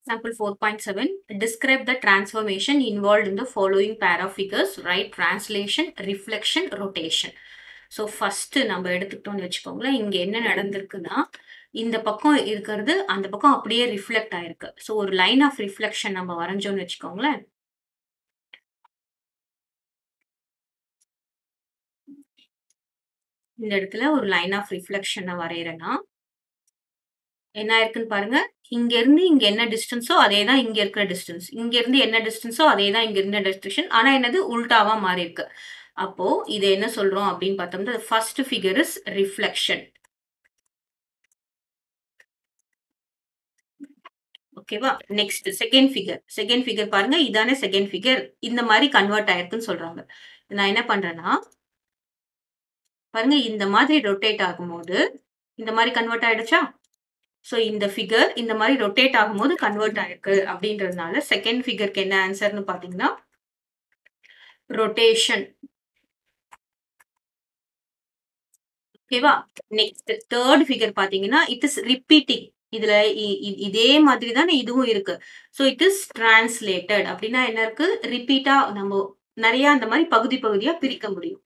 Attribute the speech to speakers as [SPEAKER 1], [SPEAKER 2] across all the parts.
[SPEAKER 1] Example 4.7. Describe the transformation involved in the following pair of figures. Write translation, reflection, rotation. So first நம்ம எடுத்துக்கிட்டோம்னு வச்சுக்கோங்களேன். இங்க என்ன நடந்திருக்குன்னா, இந்த பக்கம் இருக்கிறது அந்த பக்கம் அப்படியே ரிஃப்ளெக்ட் ஆயிருக்கு. ஸோ ஒரு லைன் ஆஃப் ரிஃப்ளெக்ஷன் நம்ம வரைஞ்சோம்னு வச்சுக்கோங்களேன். இந்த இடத்துல ஒரு லைன் ஆஃப் ரிஃப்ளெக்ஷனை வரைகிறேன்னா என்ன ஆயிருக்குன்னு பாருங்க. இங்க இருந்து இங்க என்ன டிஸ்டன்ஸோ அதே தான் இங்க இருக்கிற டிஸ்டன்ஸ். இங்க இருந்து என்ன டிஸ்டன்ஸோ அதே தான் இங்க இருந்த டிஸ்டன்ஸ். ஆனா என்னது உல்டாவா மாறி இருக்கு. அப்போ இது என்ன சொல்றோம் அப்படின்னு பார்த்தோம்னா ஃபர்ஸ்ட் ஃபிகர் இஸ் ரிஃப்ளெக்ஷன். ஓகேவா? நெக்ஸ்ட் செகண்ட் ஃபிகர் பாருங்க. இதானே செகண்ட் ஃபிகர். இந்த மாதிரி கன்வெர்ட் ஆயிருக்குன்னு சொல்றாங்க. நான் என்ன பண்றேன்னா பாருங்க, இந்த மாதிரி ரொட்டேட் ஆகும்போது இந்த மாதிரி கன்வெர்ட் ஆயிடுச்சா? ஸோ இந்த ஃபிகர் இந்த மாதிரி ரொட்டேட் ஆகும்போது கன்வெர்ட் ஆயிருக்கு அப்படின்றதுனால செகண்ட் ஃபிகருக்கு என்ன ஆன்சர்னு பாத்தீங்கன்னா ரொட்டேஷன். ஓகேவா? நெக்ஸ்ட் தேர்ட் ஃபிகர் பாத்தீங்கன்னா இட் இஸ் ரிப்பீட்டிங். இதுல இதே மாதிரி தானே இதுவும் இருக்கு. So it is translated. அப்படின்னா என்ன இருக்கு? ரிப்பீட்டா நம்ம நிறைய அந்த மாதிரி பகுதி பகுதியா பிரிக்க முடியும்.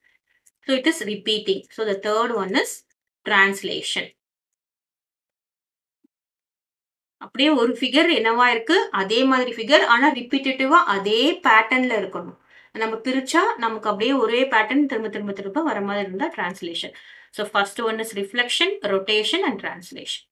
[SPEAKER 1] So it is repeating. So the third one is translation. அப்படியே ஒரு ஃபிகர் என்னவா இருக்கு? அதே மாதிரி ஃபிகர். ஆனா ரிப்பீட்டேட்டிவா அதே பேட்டர்ன்ல இருக்கணும். நம்ம பிரிச்சா நமக்கு அப்படியே ஒரே பேட்டர்ன் திரும்ப திரும்ப திரும்ப வர மாதிரி இருந்தா translation. So first one is reflection, rotation and translation.